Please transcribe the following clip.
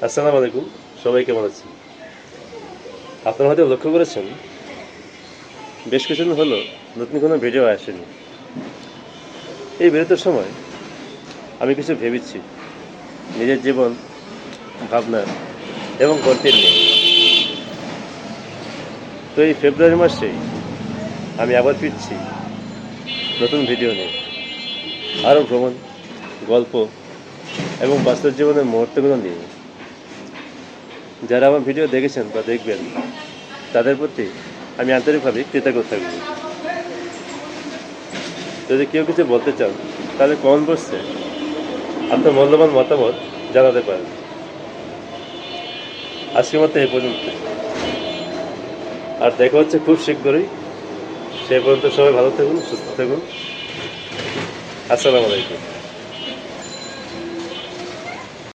আসসালামু আলাইকুম, সবাই কেমন আছেন? আপনারা হয়তো লক্ষ্য করেছেন বেশ কিছুদিন হলো নতুন কোনো ভিডিও আসেনি। এই বিরতির সময় আমি কিছু ভেবেছি নিজের জীবন, ভাবনা এবং গল্পের নিয়ে। তো এই ফেব্রুয়ারি মাসে আমি আবার ফিরছি নতুন ভিডিও নিয়ে, আরও ভ্রমণ, গল্প এবং বাস্তব জীবনের মুহূর্তগুলো নিয়ে। যারা আমার ভিডিও দেখেছেন বা দেখবেন তাদের প্রতি আমি আন্তরিকভাবে কৃতজ্ঞ থাকব। যদি কেউ কিছু বলতে চান তাহলে কমেন্ট বক্সে আপনার মূল্যবান মতামত জানাতে পারেন। আজকের মতো এই পর্যন্ত, আর দেখা হচ্ছে খুব শীঘ্রই। সেই পর্যন্ত সবাই ভালো থাকুন, সুস্থ থাকুন। আসসালামু আলাইকুম।